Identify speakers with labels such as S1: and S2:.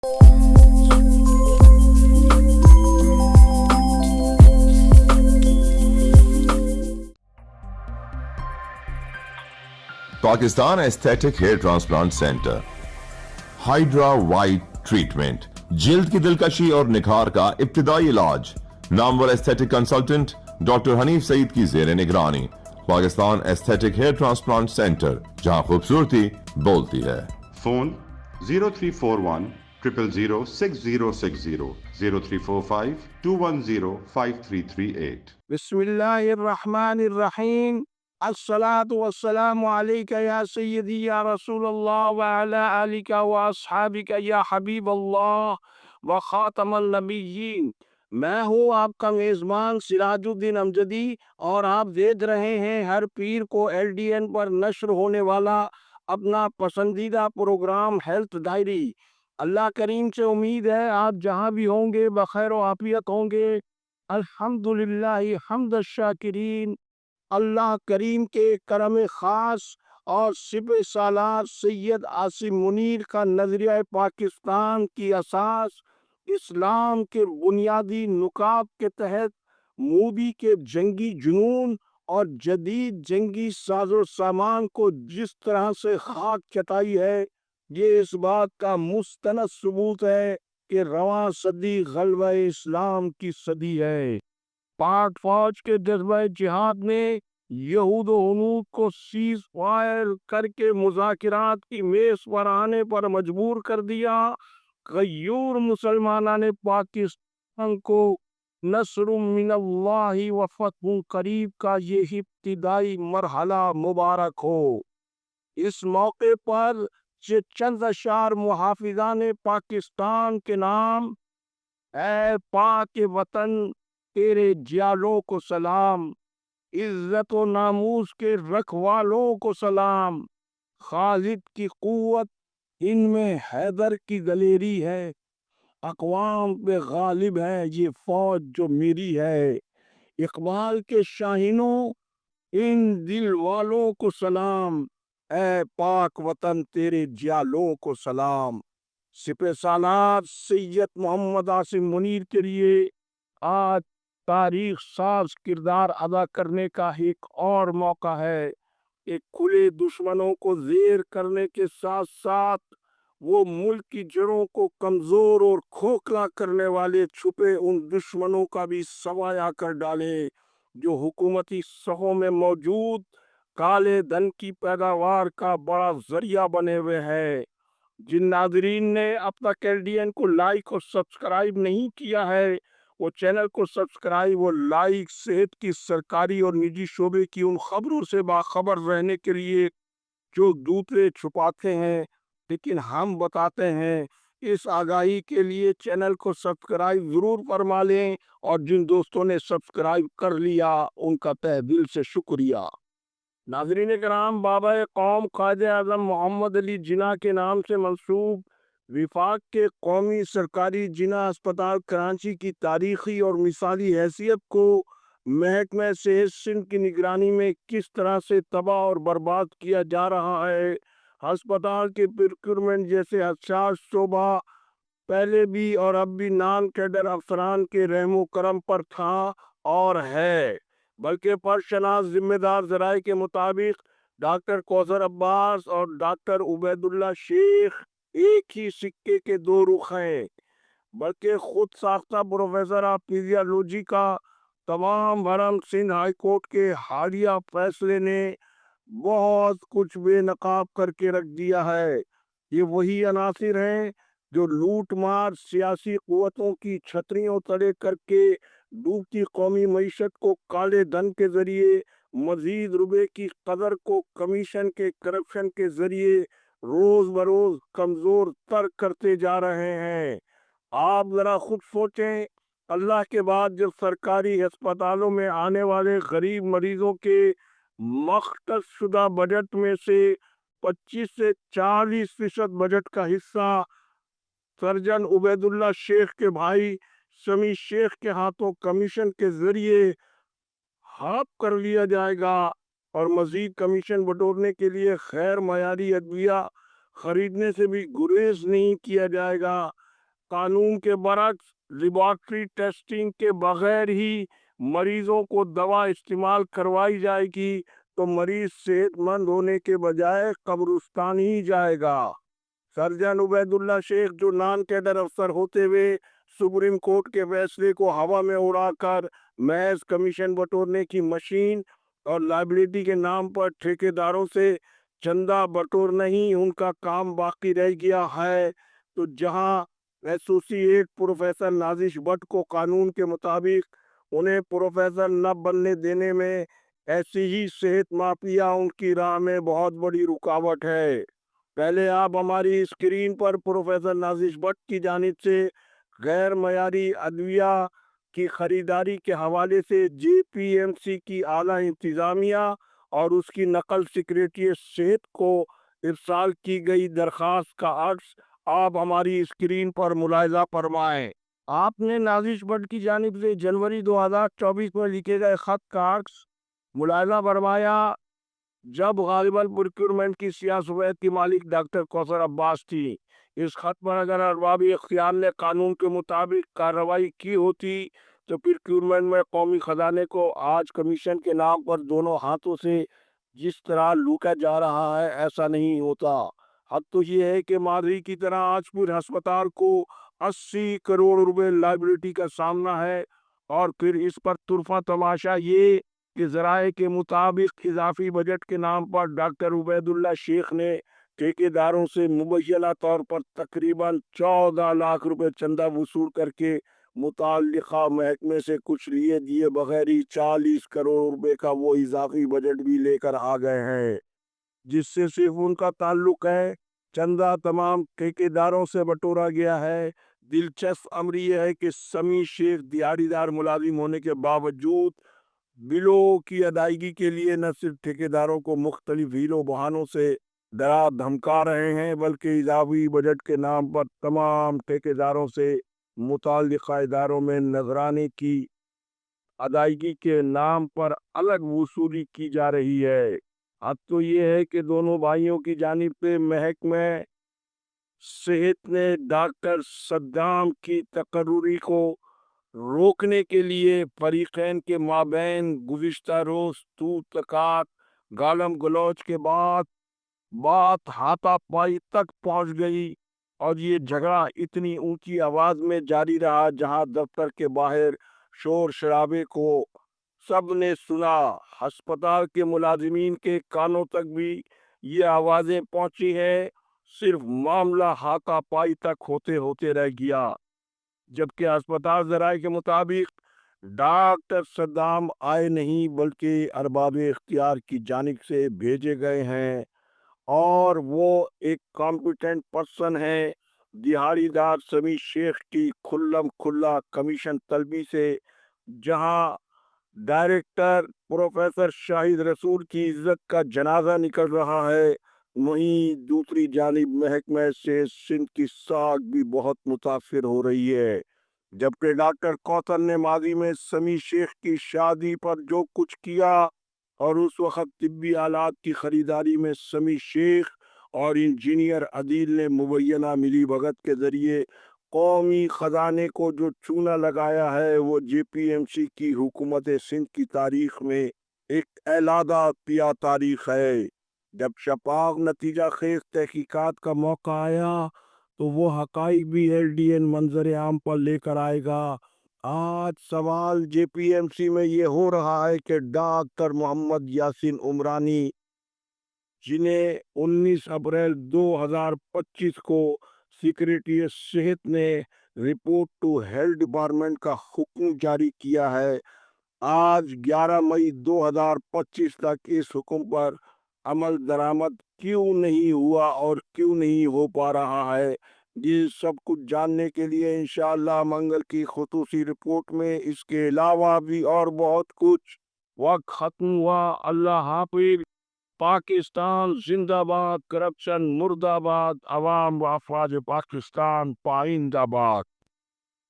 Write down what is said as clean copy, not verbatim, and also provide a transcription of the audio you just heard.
S1: Pakistan aesthetic hair transplant centre, hydra white treatment, جلد کی دلکشی اور نکھار کا ابتدائی علاج، نامور aesthetic consultant doctor Hanif Saeed کی زیر نگرانی۔ Pakistan aesthetic hair transplant centre, جہاں خوبصورتی بولتی ہے۔
S2: فون 0341 000 6060 0345 210 5338۔
S3: بسم اللہ الرحمن الرحیم۔ الصلاة والسلام علیک یا سیدی یا رسول اللہ وعلی آلک واصحابک یا حبیب اللہ وخاتم النبیین۔ میں ہوں آپ کا میزبان سراج الدین امجدی، اور آپ دیکھ رہے ہیں ہر پیر کو LDN پر نشر ہونے والا اپنا پسندیدہ پروگرام ہیلتھ ڈائری۔ اللہ کریم سے امید ہے آپ جہاں بھی ہوں گے بخیر و عافیت ہوں گے۔ الحمدللہ حمد الشاکرین۔ اللہ کریم کے کرم خاص اور سپہ سالار سید عاصم منیر کا نظریہ پاکستان کی اساس اسلام کے بنیادی نکات کے تحت مودی کے جنگی جنون اور جدید جنگی ساز و سامان کو جس طرح سے خاک چٹائی ہے، یہ اس بات کا مستند ثبوت ہے کہ رواں صدی غلبہ اسلام کی صدی ہے۔ پاک فوج کے جذبہ جہاد نے یہود و ہنود کو سیز فائر کر کے مذاکرات کی میز پر آنے پر مجبور کر دیا۔ غیور مسلمانان پاکستان کو نصر من اللہ و فتح قریب کا یہ ابتدائی مرحلہ مبارک ہو۔ اس موقع پر یہ چند اشعار محافظان پاکستان کے نام: اے پاک وطن تیرے جیالوں کو سلام، عزت و ناموس کے رکھوالوں کو سلام، خالد کی قوت ان میں حیدر کی دلیری ہے، اقوام پہ غالب ہے یہ فوج جو میری ہے، اقبال کے شاہینوں ان دل والوں کو سلام، اے پاک وطن تیرے جیالوں کو سلام۔ سپہ سالار سید محمد عاصم منیر کے لیے آج تاریخ ساز کردار ادا کرنے کا ایک اور موقع ہے کہ کھلے دشمنوں کو زیر کرنے کے ساتھ ساتھ وہ ملک کی جڑوں کو کمزور اور کھوکھلا کرنے والے چھپے ان دشمنوں کا بھی سوایہ کر ڈالے جو حکومتی سہوں میں موجود کالے دھن کی پیداوار کا بڑا ذریعہ بنے ہوئے ہیں۔ جن ناظرین نے اب تک LDN کو لائک اور سبسکرائب نہیں کیا ہے، وہ چینل کو سبسکرائب اور لائک صحت کی سرکاری اور نجی شعبے کی ان خبروں سے باخبر رہنے کے لیے جو دوسرے چھپاتے ہیں لیکن ہم بتاتے ہیں۔ اس آگاہی کے لیے چینل کو سبسکرائب ضرور فرما لیں، اور جن دوستوں نے سبسکرائب کر لیا ان کا تہ دل سے شکریہ۔ ناظرین کرام، بابا قوم قائد اعظم محمد علی جناح کے نام سے منسوب وفاق کے قومی سرکاری جناح اسپتال کراچی کی تاریخی اور مثالی حیثیت کو محکمہ صحت سندھ کی نگرانی میں کس طرح سے تباہ اور برباد کیا جا رہا ہے۔ ہسپتال کے پروکیورمنٹ جیسے حساس شعبہ پہلے بھی اور اب بھی نان کیڈر افسران کے رحم و کرم پر تھا اور ہے، بلکہ پرشناس ذمہ دار ذرائع کے مطابق ڈاکٹر کوثر عباس اور ڈاکٹر عبید اللہ شیخ ایک ہی سکے کے دو رخ ہیں، بلکہ خود ساختہ پروفیسر آف فزیالوجی کا تمام بھرم سندھ ہائی کورٹ کے حالیہ فیصلے نے بہت کچھ بے نقاب کر کے رکھ دیا ہے۔ یہ وہی عناصر ہیں جو لوٹ مار سیاسی قوتوں کی چھتریوں تلے کر کے ڈوبتی قومی معیشت کو کالے دھن کے ذریعے مزید روپے کی قدر کو کمیشن کے کرپشن کے ذریعے روز بروز کمزور تر کرتے جا رہے ہیں۔ آپ ذرا خود سوچیں، اللہ کے بعد جب سرکاری ہسپتالوں میں آنے والے غریب مریضوں کے مختص شدہ بجٹ میں سے 25 سے 40% بجٹ کا حصہ سرجن عبید اللہ شیخ کے بھائی سمیع شیخ کے ہاتھوں کمیشن کے ذریعے ہڑپ کر لیا جائے گا، اور مزید کمیشن بٹورنے کے لیے غیر معیاری ادویہ خریدنے سے بھی گریز نہیں کیا جائے گا، कानून के बरक्स लेबॉर्ट्री टेस्टिंग के बगैर ही मरीजों को दवा इस्तेमाल करवाई जाएगी तो मरीज सेहतमंद होने के बजाय कब्रिस्तान ही जाएगा। सर्जन उबैदुल्ला शेख जो नॉन कैडर अफसर होते हुए सुप्रीम कोर्ट के फैसले को हवा में उड़ाकर महज कमीशन बटोरने की मशीन और लाइबिलिटी के नाम पर ठेकेदारों से चंदा बटोरना ही उनका काम बाकी रह गया है, तो जहां एसोसिएट प्रोफेसर नाजिश भट्ट को कानून के मुताबिक उन्हें प्रोफेसर न बनने देने में ऐसी ही सेहत माफिया उनकी राह में बहुत बड़ी रुकावट है। पहले आप हमारी स्क्रीन पर प्रोफेसर नाजिश भट्ट की जानिब से गैर मयारी अद्विया की खरीदारी के हवाले से जेपीएमसी की आला इंतजामिया और उसकी नकल सेक्रेटरी सेहत को इरसाल की गई दरखास्त का अक्स आप हमारी स्क्रीन पर मुलाहिजा फरमाएं। आपने नाजिश भट्ट की जानिब से जनवरी 2024 में लिखे गए खत का अक्स मुलाहिजा फरमाया जब गालिबन प्रोक्योरमेंट की सियासत की मालिक डॉक्टर कौसर अब्बास थी। इस खत पर अगर अरबाब इख्तियार ने कानून के मुताबिक कार्रवाई की होती तो प्रोक्योरमेंट में कौमी खजाने को आज कमीशन के नाम पर दोनों हाथों से जिस तरह लूटा जा रहा है ऐसा नहीं होता। हद तो ये है कि मादरी की तरह आजपुर अस्पताल को 80 करोड़ रुपए लाइबिलिटी का सामना है और फिर इस पर तुरफा तमाशा ये कि ज़राए के मुताबिक इजाफी बजट के नाम पर डॉक्टर उबैदुल्ला शेख ने ठेकेदारों से मुबैना तौर पर तकरीबन 14 लाख रुपए चंदा वसूल करके मुताल्लिका महकमे से कुछ लिए दिए बगैर ही 40 करोड़ रुपए का वो इजाफी बजट भी लेकर आ गए हैं, जिससे सिर्फ उनका ताल्लुक है। चंदा तमाम ठेकेदारों से बटोरा गया है। दिलचस्प अमर यह है कि समी शेख दिहाड़ीदार मुलाजिम होने के बावजूद बिलों की अदायगी के लिए न सिर्फ ठेकेदारों को मुख्तलिफ हीलों बहानों से डरा धमका रहे हैं बल्कि इजाफी बजट के नाम पर तमाम ठेकेदारों से मुताल्लिका इदारों में नजराने की अदायगी के नाम पर अलग वसूली की जा रही है। अब तो ये है कि दोनों भाइयों की जानिब से महकमे सेहत ने डॉक्टर सद्दाम की तकर्रुरी को रोकने के लिए फरीकैन के माबैन गुज़िश्ता रोज तू तकात गालम गलौज के बाद बात हाथापाई तक पहुंच गई और ये झगड़ा इतनी ऊंची आवाज में जारी रहा जहां दफ्तर के बाहर शोर शराबे को सबने सुना। अस्पताल के मुलाजिमीन के कानों तक भी ये आवाजें पहुंची है, सिर्फ मामला हाथापाई तक होते होते रह गया। जबकि अस्पताल ज़राए के मुताबिक डॉक्टर सद्दाम आए नहीं बल्कि अरबाब इख्तियार की जानिब से भेजे गए हैं और वो एक कॉम्पिटेंट पर्सन है। दिहाड़ीदार समी शेख की खुल्लम खुल्ला कमीशन तलबी से जहां डायरेक्टर प्रोफेसर शाहिद रसूल की इज्जत का जनाजा निकल रहा है, वहीं दूसरी जानिब महकमे से सिंध की साख भी बहुत मुतासिर हो रही है। जबकि डॉक्टर कौसर ने माजी में समी शेख की शादी पर जो कुछ किया और उस वक्त तिब्बी आलात की खरीदारी में समी शेख और इंजीनियर अदील ने मुबैना मिली भगत के जरिए कौमी खजाने को जो चूना लगाया है वो जेपीएमसी की हुकूमत सिंध की तारीख में एक अलहदा पिया तारीख है। जब शफाफ नतीजा खेज तहकीकात का मौका आया तो वो हकाइक भी एलडीएन मंजर आम पर लेकर आएगा। आज सवाल जेपीएमसी में ये हो रहा है कि डॉक्टर मोहम्मद यासीन उमरानी जिन्हें 19 अप्रैल 2025 को सेक्रेटरी सेहत ने रिपोर्ट टू हेल्थ डिपार्टमेंट का हुक्म जारी किया है, आज 11 मई 2025 तक इस हुक्म पर अमल दरामद क्यों नहीं हुआ और क्यों नहीं हो पा रहा है। ये सब कुछ जानने के लिए इंशाअल्लाह मंगल की खुसूसी रिपोर्ट में इसके अलावा भी और बहुत कुछ। वक्त खत्म हुआ। अल्लाह हाफिज। पाकिस्तान जिंदाबाद, करप्शन मुर्दाबाद, अवाम व अफवाज पाकिस्तान पाइंदाबाद।